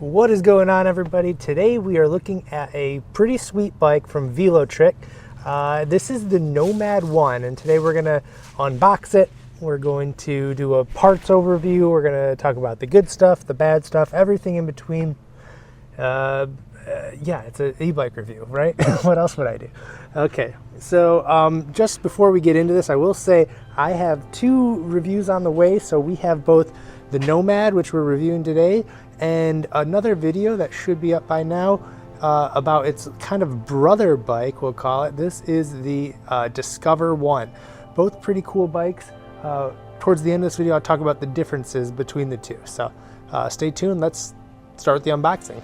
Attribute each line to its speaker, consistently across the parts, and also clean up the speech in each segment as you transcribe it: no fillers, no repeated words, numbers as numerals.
Speaker 1: What is going on, everybody? Today we are looking at a pretty sweet bike from Velotric. This is the Nomad 1, and today we're going to unbox it. We're going to do a parts overview. We're going to talk about the good stuff, the bad stuff, everything in between. Yeah, it's an e-bike review, right? What else would I do? Okay, so just before we get into this, I will say I have two reviews on the way. So we have both the Nomad, which we're reviewing today, and another video that should be up by now about its kind of brother bike, we'll call it. This is the Discover 1. Both pretty cool bikes. Towards the end of this video, I'll talk about the differences between the two. So stay tuned. Let's start with the unboxing.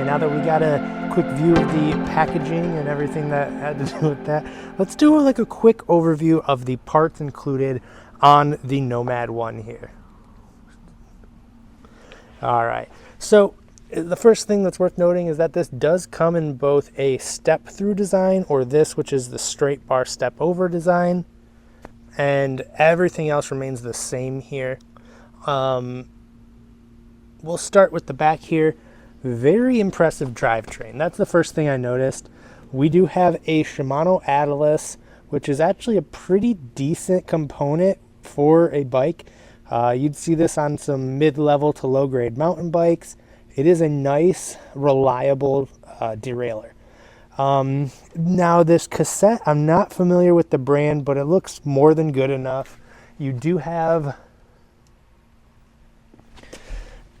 Speaker 1: Now that we got a quick view of the packaging and everything that had to do with that, let's do like a quick overview of the parts included on the Nomad 1 here. All right, so the first thing that's worth noting is that this does come in both a step through design, or this, which is the straight bar step over design, and everything else remains the same here. We'll start with the back here. Very impressive drivetrain. That's the first thing I noticed. We do have a Shimano Atlas, which is actually a pretty decent component for a bike. You'd see this on some mid-level to low-grade mountain bikes. It is a nice, reliable derailleur. Now this cassette, I'm not familiar with the brand, but it looks more than good enough. You do have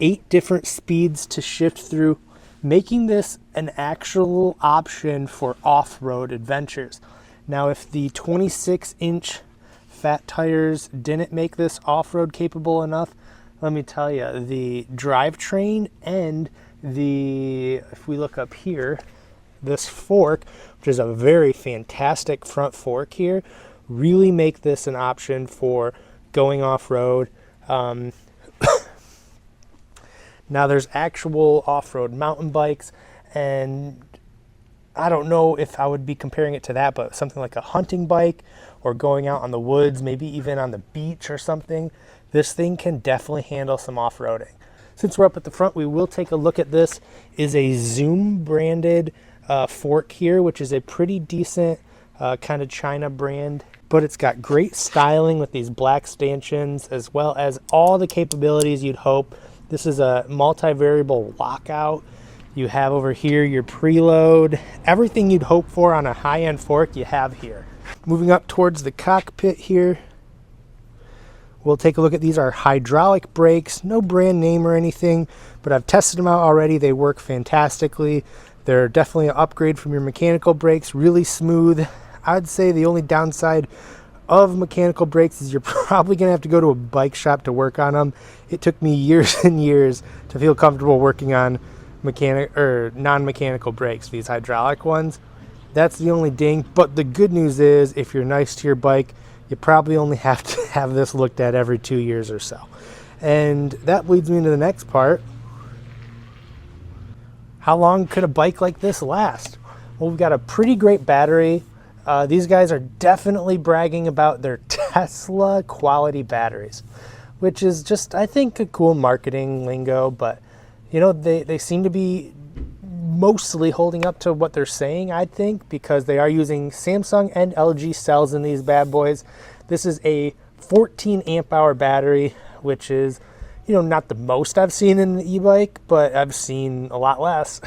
Speaker 1: 8 different speeds to shift through, making this an actual option for off-road adventures. Now, if the 26-inch fat tires didn't make this off-road capable enough, let me tell you, the drivetrain and if we look up here, this fork, which is a very fantastic front fork here, really make this an option for going off-road. Now there's actual off-road mountain bikes, and I don't know if I would be comparing it to that, but something like a hunting bike or going out on the woods, maybe even on the beach or something, this thing can definitely handle some off-roading. Since we're up at the front, we will take a look at this. Is a Zoom branded fork here, which is a pretty decent kind of China brand, but it's got great styling with these black stanchions, as well as all the capabilities you'd hope. This is a multi-variable lockout. You have over here your preload. Everything you'd hope for on a high-end fork you have here. Moving up towards the cockpit here, we'll take a look at these. Are hydraulic brakes, no brand name or anything, but I've tested them out already. They work fantastically. They're definitely an upgrade from your mechanical brakes, really smooth. I'd say the only downside of mechanical brakes is you're probably going to have to go to a bike shop to work on them. It took me years and years to feel comfortable working on non-mechanical brakes, these hydraulic ones. That's the only ding. But the good news is, if you're nice to your bike, you probably only have to have this looked at every 2 years or so. And that leads me into the next part. How long could a bike like this last? Well, we've got a pretty great battery. These guys are definitely bragging about their Tesla quality batteries, which is just, I think, a cool marketing lingo, but you know, they seem to be mostly holding up to what they're saying, I think, because they are using Samsung and LG cells in these bad boys. This is a 14 amp hour battery, which is, you know, not the most I've seen in the e-bike, but I've seen a lot less.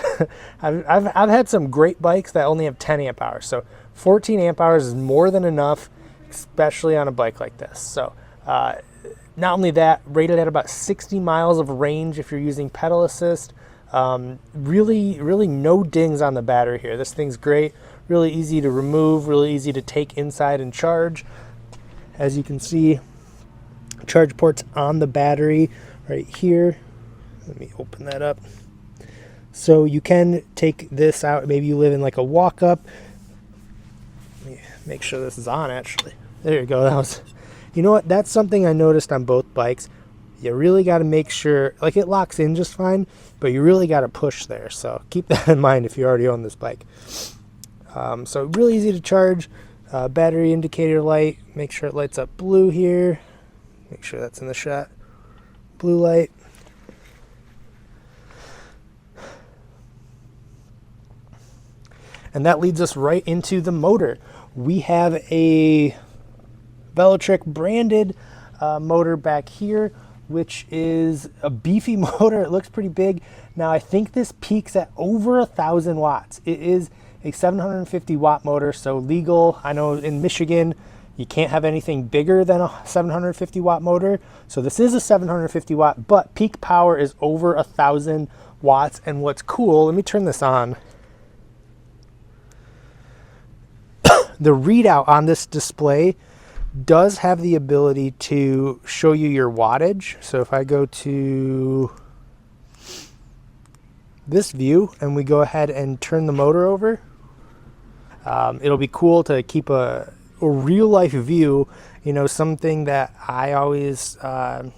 Speaker 1: I've had some great bikes that only have 10 amp hours, so 14 amp hours is more than enough. especially on a bike like this. So not only that, rated at about 60 miles of range if you're using pedal assist. Really no dings on the battery here. This thing's great, really easy to remove, really easy to take inside and charge. As you can see, charge ports on the battery right here. Let me open that up. So you can take this out. Maybe you live in like a walk-up. Let me make sure this is on actually. There you go. That was, you know what? That's something I noticed on both bikes. You really got to make sure, like, it locks in just fine, but you really got to push there. So keep that in mind if you already own this bike. So really easy to charge. Battery indicator light. Make sure it lights up blue here. Make sure that's in the shot. Blue light. And that leads us right into the motor. We have a Velotric branded motor back here, which is a beefy motor. It looks pretty big. Now I think this peaks at over 1,000 watts. It is a 750 watt motor, so legal. I know in Michigan you can't have anything bigger than a 750 watt motor. So this is a 750 watt, but peak power is over 1,000 watts. And what's cool, let me turn this on. The readout on this display does have the ability to show you your wattage. So if I go to this view and we go ahead and turn the motor over, it'll be cool to keep a real life view. You know, something that I always, I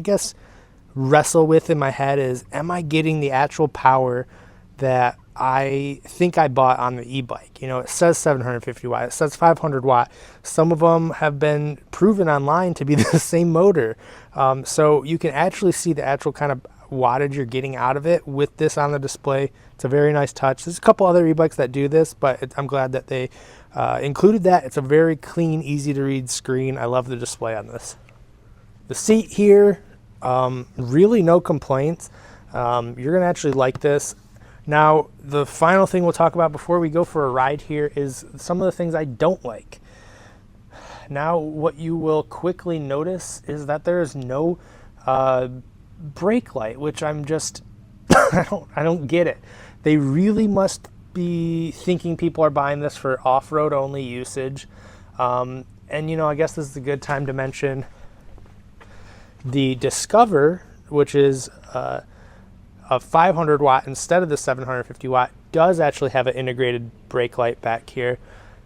Speaker 1: guess, wrestle with in my head is, am I getting the actual power that I think I bought on the e-bike? You know, it says 750 watt, it says 500 watt. Some of them have been proven online to be the same motor. So you can actually see the actual kind of wattage you're getting out of it with this on the display. It's a very nice touch. There's a couple other e-bikes that do this, but I'm glad that they included that. It's a very clean, easy to read screen. I love the display on this. The seat here, really no complaints. You're gonna actually like this. Now, the final thing we'll talk about before we go for a ride here is some of the things I don't like. Now, what you will quickly notice is that there is no brake light, which I'm just, I don't get it. They really must be thinking people are buying this for off-road only usage. And you know, I guess this is a good time to mention the Discover, which is a 500 watt instead of the 750 watt, does actually have an integrated brake light back here.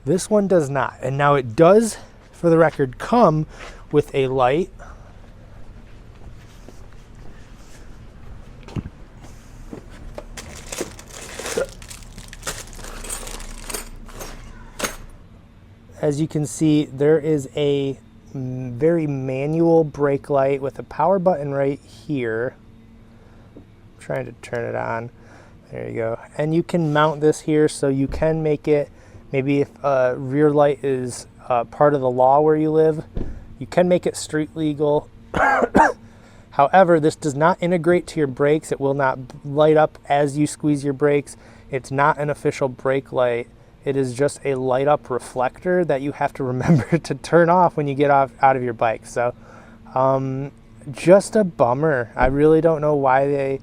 Speaker 1: This one does not. And now it does, for the record, come with a light. As you can see, there is a very manual brake light with a power button right here. Trying to turn it on. There you go. And you can mount this here, so you can make it, maybe if rear light is part of the law where you live, you can make it street legal. However, this does not integrate to your brakes. It will not light up as you squeeze your brakes. It's not an official brake light. It is just a light up reflector that you have to remember to turn off when you get out of your bike. So just a bummer. I really don't know why they,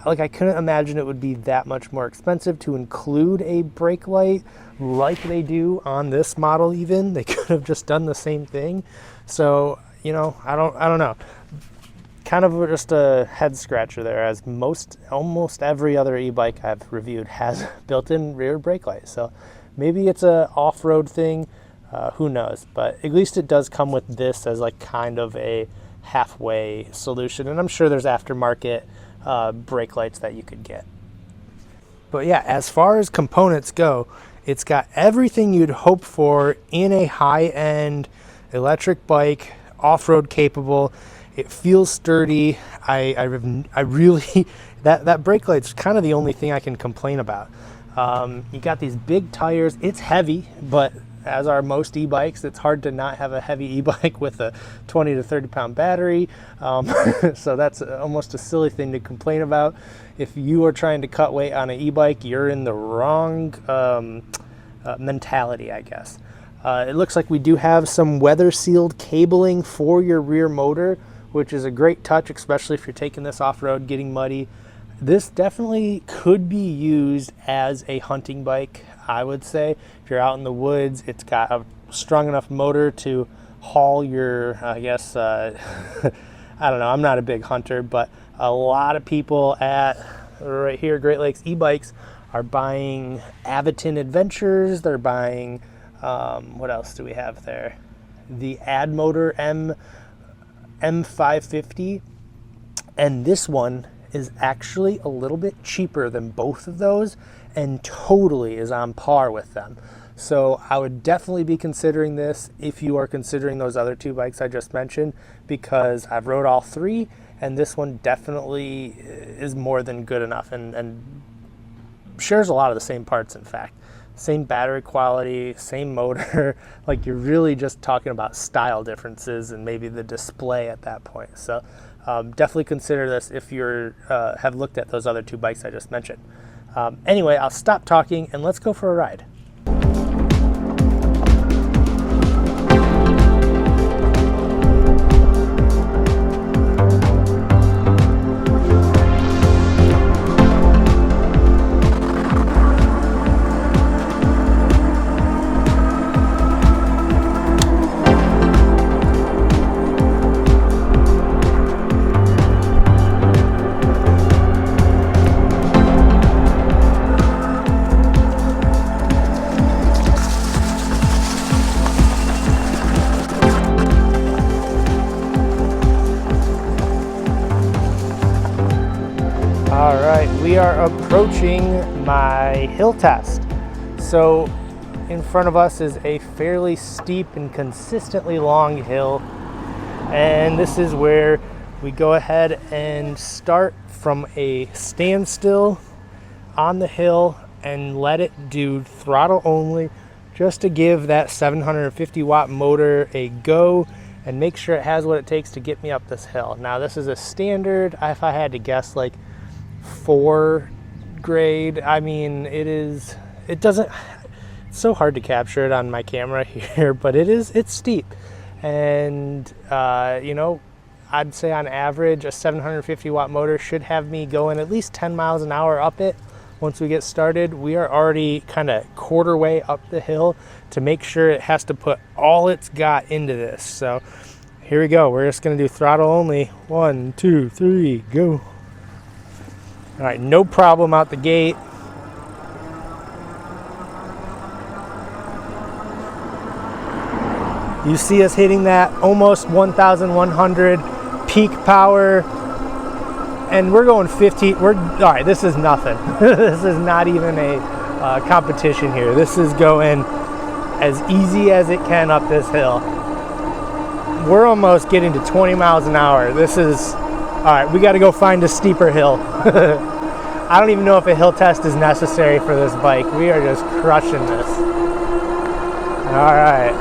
Speaker 1: I couldn't imagine it would be that much more expensive to include a brake light like they do on this model even. They could have just done the same thing. So, you know, I don't know. Kind of just a head scratcher there, as almost every other e-bike I've reviewed has built-in rear brake light. So maybe it's a off-road thing, who knows? But at least it does come with this as like kind of a halfway solution. And I'm sure there's aftermarket brake lights that you could get. But yeah, as far as components go, it's got everything you'd hope for in a high-end electric bike, off-road capable. It feels sturdy. I really, that brake light's kind of the only thing I can complain about. You got these big tires. It's heavy, but as are most e-bikes, it's hard to not have a heavy e-bike with a 20 to 30 pound battery. So that's almost a silly thing to complain about. If you are trying to cut weight on an e-bike, you're in the wrong mentality, I guess. It looks like we do have some weather sealed cabling for your rear motor, which is a great touch, especially if you're taking this off-road, getting muddy. This definitely could be used as a hunting bike, I would say. If you're out in the woods, it's got a strong enough motor to haul your, I guess, I don't know, I'm not a big hunter, but a lot of people at right here, Great Lakes e-bikes, are buying Aviton Adventures. They're buying, what else do we have there? The Ad Motor M550. And this one is actually a little bit cheaper than both of those and totally is on par with them. So I would definitely be considering this if you are considering those other two bikes I just mentioned, because I've rode all three and this one definitely is more than good enough and shares a lot of the same parts. In fact, same battery quality, same motor. Like, you're really just talking about style differences and maybe the display at that point. So definitely consider this if you have looked at those other two bikes I just mentioned. Anyway, I'll stop talking and let's go for a ride. All right, we are approaching my hill test. So in front of us is a fairly steep and consistently long hill. And this is where we go ahead and start from a standstill on the hill and let it do throttle only, just to give that 750 watt motor a go and make sure it has what it takes to get me up this hill. Now this is a standard, if I had to guess, like 4 grade. I mean, it's so hard to capture it on my camera here, but it's steep. And you know, I'd say on average a 750 watt motor should have me going at least 10 miles an hour up it. Once we get started, we are already kind of quarter way up the hill to make sure it has to put all it's got into this. So here we go. We're just going to do throttle only. 1, 2, 3, go. All right, no problem out the gate. You see us hitting that almost 1,100 peak power, and we're going 50. All right, this is nothing. This is not even a competition here. This is going as easy as it can up this hill. We're almost getting to 20 miles an hour. This is, all right, we got to go find a steeper hill. I don't even know if a hill test is necessary for this bike. We are just crushing this. All right.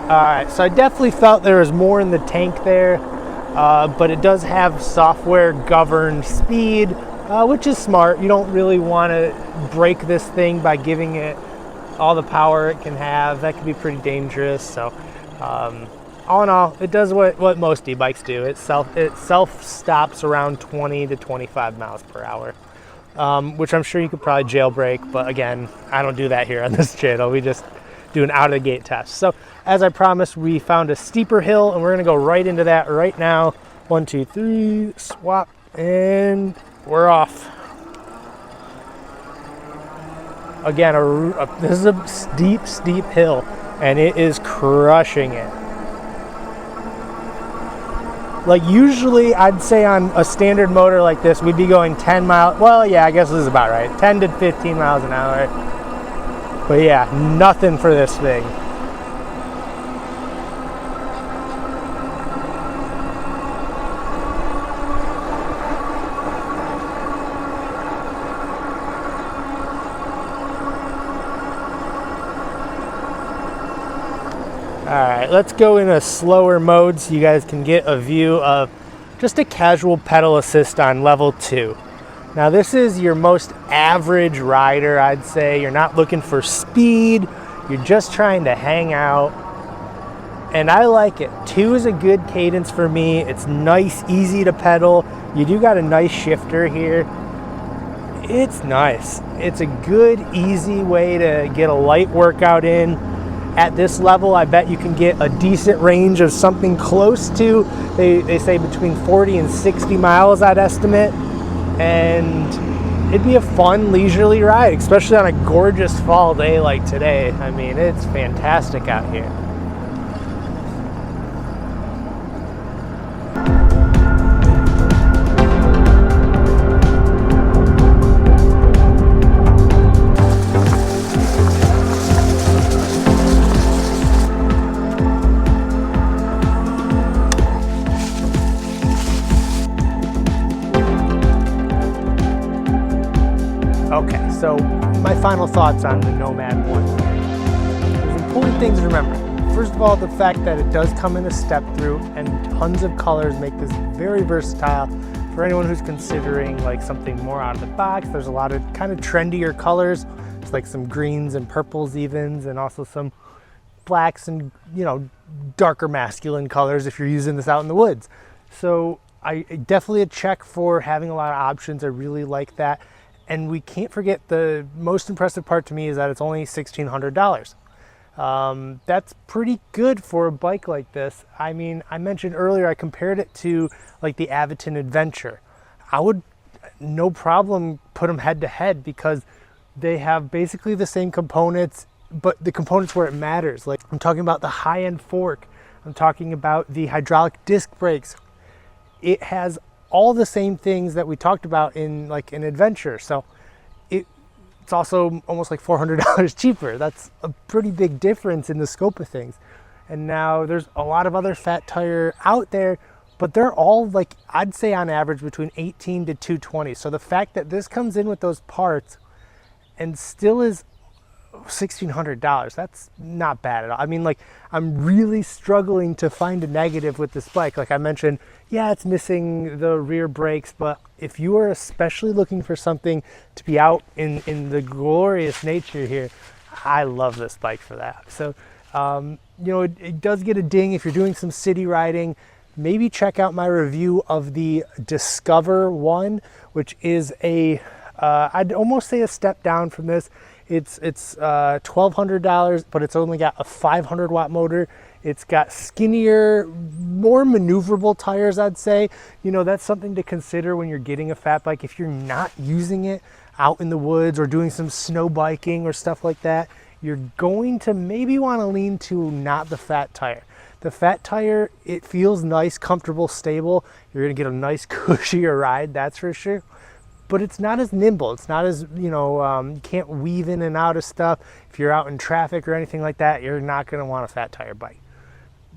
Speaker 1: All right, so I definitely felt there was more in the tank there, but it does have software governed speed, which is smart. You don't really want to break this thing by giving it all the power it can have. That can be pretty dangerous. So all in all, it does what most e-bikes do. It self stops around 20 to 25 miles per hour, which I'm sure you could probably jailbreak, but again, I don't do that here on this channel. We just do an out of the gate test. So as I promised, we found a steeper hill and we're gonna go right into that right now. 1, 2, 3, swap, and we're off. Again, this is a steep hill, and it is crushing it. Like, usually I'd say on a standard motor like this, we'd be going 10 miles. Well, yeah, I guess this is about right. 10 to 15 miles an hour. But yeah, nothing for this thing. All right, let's go in a slower mode so you guys can get a view of just a casual pedal assist on level 2. Now this is your most average rider, I'd say. You're not looking for speed, you're just trying to hang out. And I like it. 2 is a good cadence for me. It's nice, easy to pedal. You do got a nice shifter here. It's nice. It's a good, easy way to get a light workout in. At this level, I bet you can get a decent range of something close to, they say between 40 and 60 miles, I'd estimate. And it'd be a fun, leisurely ride, especially on a gorgeous fall day like today. I mean, it's fantastic out here. Okay, so my final thoughts on the Nomad 1. There's important things to remember. First of all, the fact that it does come in a step through and tons of colors make this very versatile for anyone who's considering like something more out of the box. There's a lot of kind of trendier colors. It's like some greens and purples evens, and also some blacks and, you know, darker masculine colors if you're using this out in the woods. So I definitely a check for having a lot of options. I really like that. And we can't forget the most impressive part to me is that it's only $1,600. That's pretty good for a bike like this. I mean, I mentioned earlier, I compared it to like the Aviton Adventure. I would no problem put them head to head because they have basically the same components, but the components where it matters. Like I'm talking about the high-end fork. I'm talking about the hydraulic disc brakes. It has all the same things that we talked about in like an Adventure. So it's also almost like $400 cheaper. That's a pretty big difference in the scope of things. And now there's a lot of other fat tire out there, but they're all like, I'd say on average between 18 to 220. So the fact that this comes in with those parts and still is $1,600, that's not bad at all. I mean, like, I'm really struggling to find a negative with this bike. Like I mentioned, yeah, it's missing the rear brakes, but if you are especially looking for something to be out in the glorious nature here, I love this bike for that. So, you know, it does get a ding if you're doing some city riding. Maybe check out my review of the Discover one, which is a, I'd almost say a step down from this. It's $1,200, but it's only got a 500 watt motor. It's got skinnier, more maneuverable tires, I'd say. You know, that's something to consider when you're getting a fat bike. If you're not using it out in the woods or doing some snow biking or stuff like that, you're going to maybe want to lean to not the fat tire. The fat tire, it feels nice, comfortable, stable. You're going to get a nice cushier ride, that's for sure. But it's not as nimble. It's not as, you know, you can't weave in and out of stuff. If you're out in traffic or anything like that, you're not going to want a fat tire bike.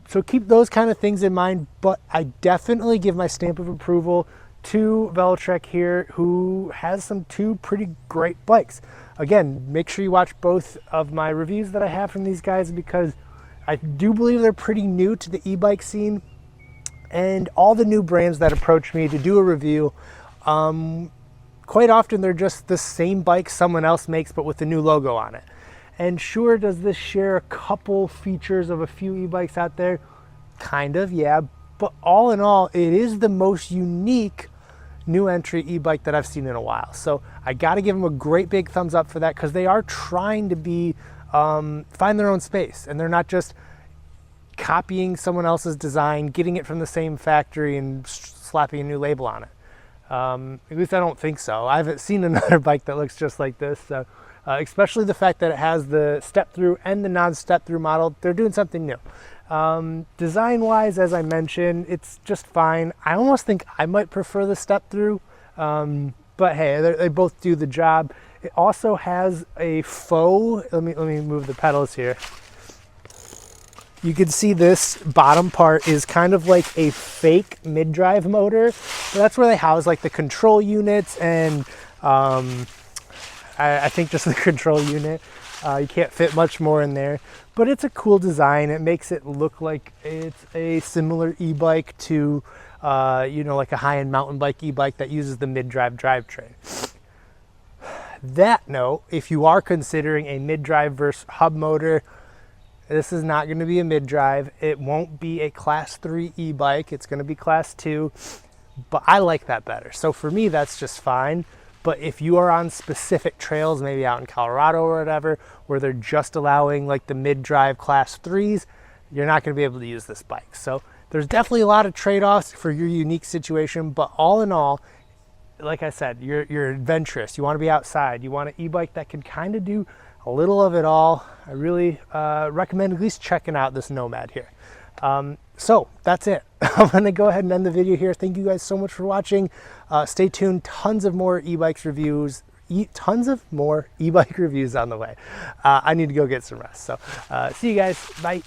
Speaker 1: So keep those kind of things in mind, but I definitely give my stamp of approval to Velotric here, who has some two pretty great bikes. Again, make sure you watch both of my reviews that I have from these guys, because I do believe they're pretty new to the e-bike scene, and all the new brands that approach me to do a review, quite often they're just the same bike someone else makes but with a new logo on it. And sure, does this share a couple features of a few e-bikes out there? Kind of, yeah. But all in all, it is the most unique new entry e-bike that I've seen in a while. So I got to give them a great big thumbs up for that, because they are trying to be find their own space, and they're not just copying someone else's design, getting it from the same factory and slapping a new label on it. At least I don't think so. I haven't seen another bike that looks just like this. So especially the fact that it has the step through and the non-step through model, they're doing something new. Design wise, as I mentioned, it's just fine. I almost think I might prefer the step through, but hey, they both do the job. It also has a faux, let me move the pedals here. You can see this bottom part is kind of like a fake mid-drive motor. So that's where they house like the control units and I think just the control unit. You can't fit much more in there, but it's a cool design. It makes it look like it's a similar e-bike to you know, like a high-end mountain bike, e-bike that uses the mid-drive drivetrain. That note, if you are considering a mid-drive versus hub motor, this is not going to be a mid-drive. It won't be a class 3 e-bike. It's going to be class 2, but I like that better. So for me, that's just fine. But if you are on specific trails, maybe out in Colorado or whatever, where they're just allowing like the mid-drive class 3s, you're not going to be able to use this bike. So there's definitely a lot of trade-offs for your unique situation, but all in all, like I said, you're adventurous. You want to be outside. You want an e-bike that can kind of do a little of it all. I really recommend at least checking out this Nomad here. So that's it. I'm going to go ahead and end the video here. Thank you guys so much for watching. Stay tuned. Tons of more e-bike reviews on the way. I need to go get some rest. So see you guys. Bye.